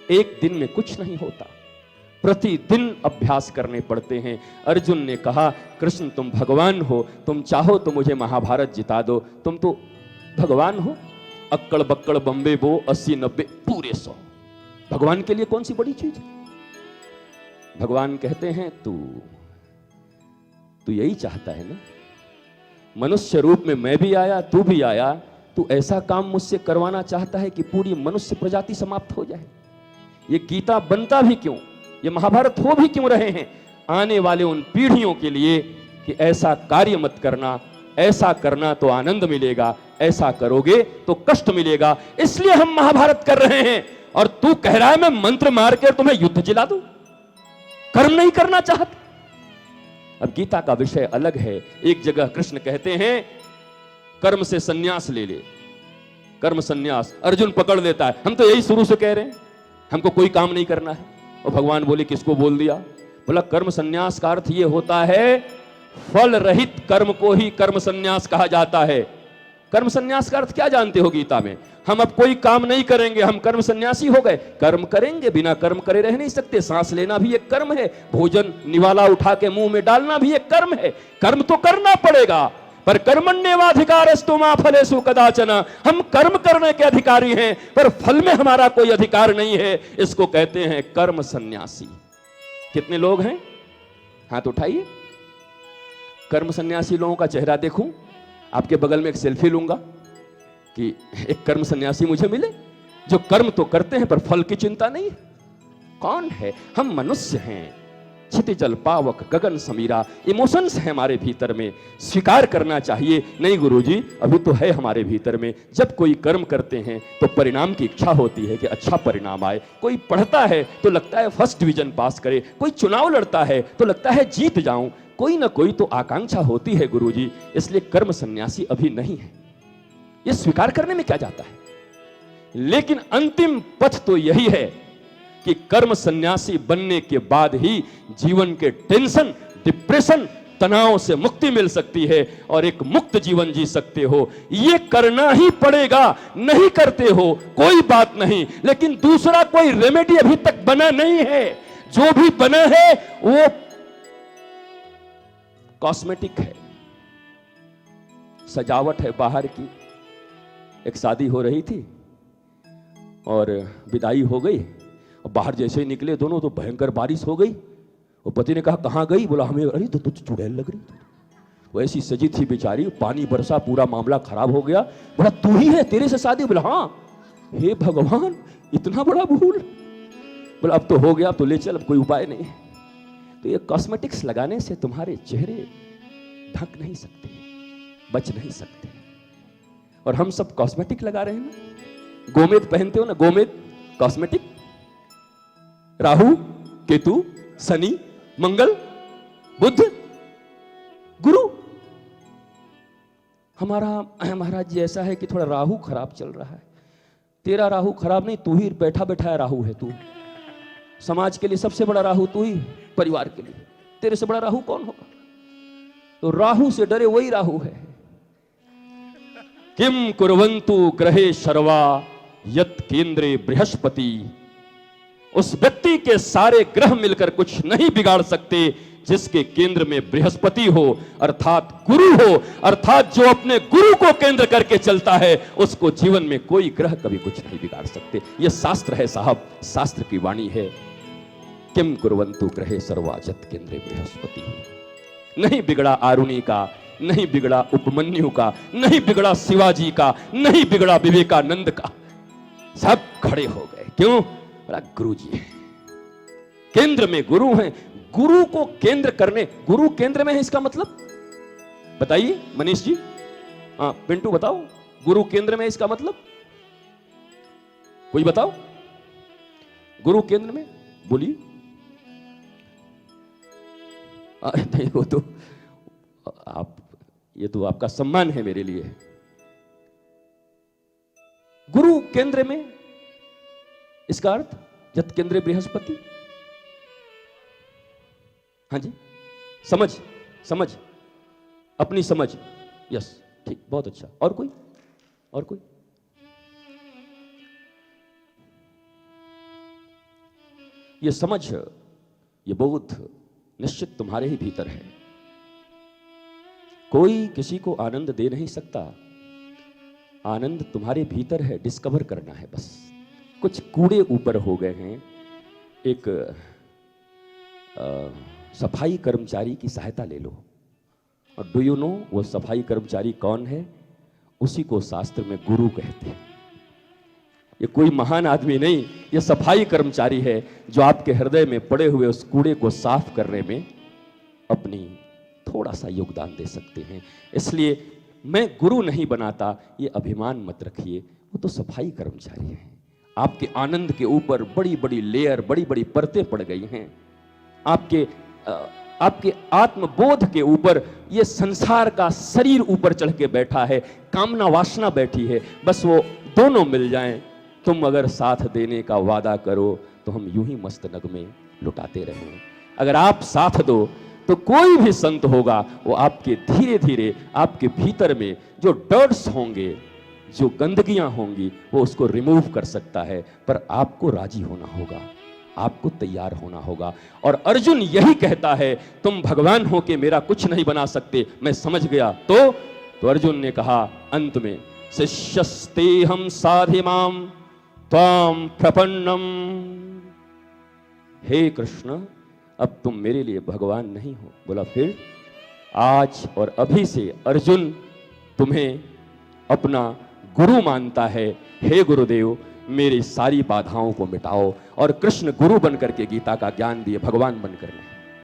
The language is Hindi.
एक दिन में कुछ नहीं होता, प्रतिदिन अभ्यास करने पड़ते हैं। अर्जुन ने कहा, कृष्ण तुम भगवान हो, तुम चाहो तो मुझे महाभारत जिता दो, तुम तो भगवान हो। अक्कड़ बक्कड़ बम्बे बो 80-90 पूरे 100, भगवान के लिए कौन सी बड़ी चीज है? भगवान कहते हैं तू यही चाहता है ना, मनुष्य रूप में मैं भी आया, तू भी आया, तू ऐसा काम मुझसे करवाना चाहता है कि पूरी मनुष्य प्रजाति समाप्त हो जाए। ये गीता बनता भी क्यों, ये महाभारत हो भी क्यों रहे हैं? आने वाले उन पीढ़ियों के लिए कि ऐसा कार्य मत करना, ऐसा करना तो आनंद मिलेगा, ऐसा करोगे तो कष्ट मिलेगा, इसलिए हम महाभारत कर रहे हैं। और तू कह रहा है मैं मंत्र मार कर तुम्हें युद्ध जिला दूं, कर्म नहीं करना चाहते। अब गीता का विषय अलग है। एक जगह कृष्ण कहते हैं कर्म से सन्यास ले ले, कर्म सन्यास। अर्जुन पकड़ लेता है, हम तो यही शुरू से कह रहे हैं, हमको कोई काम नहीं करना है। और भगवान बोले किसको बोल दिया? बोला कर्म सन्यास का अर्थ यह होता है फल रहित कर्म को ही कर्म सन्यास कहा जाता है। कर्म सन्यास का अर्थ क्या जानते हो गीता में? हम अब कोई काम नहीं करेंगे, हम कर्म सन्यासी हो गए। कर्म करेंगे, बिना कर्म करे रह नहीं सकते। सांस लेना भी एक कर्म है, भोजन निवाला उठा के मुंह में डालना भी एक कर्म है। कर्म तो करना पड़ेगा, पर कर्मण्येवाधिकारस्तु मा फलेषु कदाचन। हम कर्म करने के अधिकारी हैं, पर फल में हमारा कोई अधिकार नहीं है। इसको कहते हैं कर्म सन्यासी। कितने लोग हैं? हाथ उठाइए। कर्म सन्यासी लोगों का चेहरा देखूं, आपके बगल में एक सेल्फी लूंगा कि एक कर्म सन्यासी मुझे मिले जो कर्म तो करते हैं पर फल की चिंता नहीं है। कौन है? हम मनुष्य हैं, क्षितिजल पावक गगन समीरा। इमोशंस है हमारे भीतर में, स्वीकार करना चाहिए। नहीं गुरुजी, अभी तो है हमारे भीतर में। जब कोई कर्म करते हैं तो परिणाम की इच्छा होती है कि अच्छा परिणाम आए। कोई पढ़ता है तो लगता है फर्स्ट डिवीजन पास करे, कोई चुनाव लड़ता है तो लगता है जीत जाऊं। कोई ना कोई तो आकांक्षा होती है गुरुजी, इसलिए कर्म सन्यासी अभी नहीं है। यह स्वीकार करने में क्या जाता है? लेकिन अंतिम पथ तो यही है कि कर्म सन्यासी बनने के बाद ही जीवन के टेंशन, डिप्रेशन, तनाव से मुक्ति मिल सकती है और एक मुक्त जीवन जी सकते हो। यह करना ही पड़ेगा। नहीं करते हो कोई बात नहीं, लेकिन दूसरा कोई रेमेडी अभी तक बना नहीं है। जो भी बना है वो कॉस्मेटिक है, सजावट है बाहर की। एक शादी हो रही थी और विदाई हो गई, और बाहर जैसे ही निकले दोनों तो भयंकर बारिश हो गई। और पति ने कहा कहां गई? बोला हमें, अरे तो तुझ चुड़ैल लग रही। वो ऐसी सजी थी बेचारी, पानी बरसा, पूरा मामला खराब हो गया। बोला तू ही है, तेरे से शादी? बोला हाँ। हे भगवान, इतना बड़ा भूल। बोला अब तो हो गया, अब तो ले चल, अब कोई उपाय नहीं। तो ये कॉस्मेटिक्स लगाने से तुम्हारे चेहरे ढक नहीं सकते, बच नहीं सकते। और हम सब कॉस्मेटिक लगा रहे हैं ना। गोमेद पहनते हो ना, गोमेद कॉस्मेटिक। राहु केतु शनि मंगल बुध गुरु। हमारा महाराज जी ऐसा है कि थोड़ा राहु खराब चल रहा है। तेरा राहु खराब नहीं, तू ही बैठा बैठाया राहु है। तू समाज के लिए सबसे बड़ा राहु तू ही, परिवार के लिए तेरे से बड़ा राहु कौन होगा? तो राहु से डरे वही राहु है। किम कुर्वन्तु ग्रहे शर्वा यत केंद्रे बृहस्पति। उस व्यक्ति के सारे ग्रह मिलकर कुछ नहीं बिगाड़ सकते जिसके केंद्र में बृहस्पति हो, अर्थात गुरु हो। अर्थात जो अपने गुरु को केंद्र करके चलता है उसको जीवन में कोई ग्रह कभी कुछ नहीं बिगाड़ सकते। यह शास्त्र है साहब, शास्त्र की वाणी है। किम कुर्वन्तु ग्रहे सर्वाजत केंद्रे बृहस्पति। नहीं बिगड़ा आरुणि का, नहीं बिगड़ा उपमन्यु का, नहीं बिगड़ा शिवाजी का, नहीं बिगड़ा विवेकानंद का। सब खड़े हो गए। क्यों? बोला गुरु जी है, केंद्र में गुरु हैं। गुरु को केंद्र करने, गुरु केंद्र में है, इसका मतलब बताइए मनीष जी। हाँ पिंटू बताओ, गुरु केंद्र में इसका मतलब कोई बताओ। गुरु केंद्र में बोलिए। नहीं वो तो आप, ये तो आपका सम्मान है मेरे लिए। गुरु केंद्र में, इसका अर्थ जत केंद्रे बृहस्पति। हाँ जी, समझ समझ अपनी समझ। यस ठीक, बहुत अच्छा। और कोई? और कोई? ये समझ, ये बोध निश्चित तुम्हारे ही भीतर है। कोई किसी को आनंद दे नहीं सकता, आनंद तुम्हारे भीतर है, डिस्कवर करना है बस। कुछ कूड़े ऊपर हो गए हैं। एक सफाई कर्मचारी की सहायता ले लो, और डू यू नो वो सफाई कर्मचारी कौन है? उसी को शास्त्र में गुरु कहते हैं। ये कोई महान आदमी नहीं, ये सफाई कर्मचारी है जो आपके हृदय में पड़े हुए उस कूड़े को साफ करने में अपनी थोड़ा सा योगदान दे सकते हैं। इसलिए मैं गुरु नहीं बनाता, ये अभिमान मत रखिए, वो तो सफाई कर्मचारी हैं। आपके आनंद के ऊपर बड़ी बड़ी लेयर, बड़ी बड़ी परतें पड़ गई हैं। आपके आत्मबोध के ऊपर ये संसार का शरीर ऊपर चढ़ के बैठा है, कामना वासना बैठी है। बस वो दोनों मिल जाएं, तुम अगर साथ देने का वादा करो तो हम यूं ही मस्त नगमे लुटाते रहें। अगर आप साथ दो तो कोई भी संत होगा, वो आपके धीरे धीरे आपके भीतर में जो डर्ट्स होंगे, जो गंदगियां होंगी, वो उसको रिमूव कर सकता है। पर आपको राजी होना होगा, आपको तैयार होना होगा। और अर्जुन यही कहता है, तुम भगवान हो के मेरा कुछ नहीं बना सकते, मैं समझ गया। तो अर्जुन ने कहा अंत में, शिष्यस्तेहं साधिमाम त्वाम प्रपन्नम। हे कृष्ण, अब तुम मेरे लिए भगवान नहीं हो। बोला फिर? आज और अभी से अर्जुन तुम्हें अपना गुरु मानता है। हे गुरुदेव, मेरी सारी बाधाओं को मिटाओ। और कृष्ण गुरु बनकर के गीता का ज्ञान दिए, भगवान बनकर नहीं।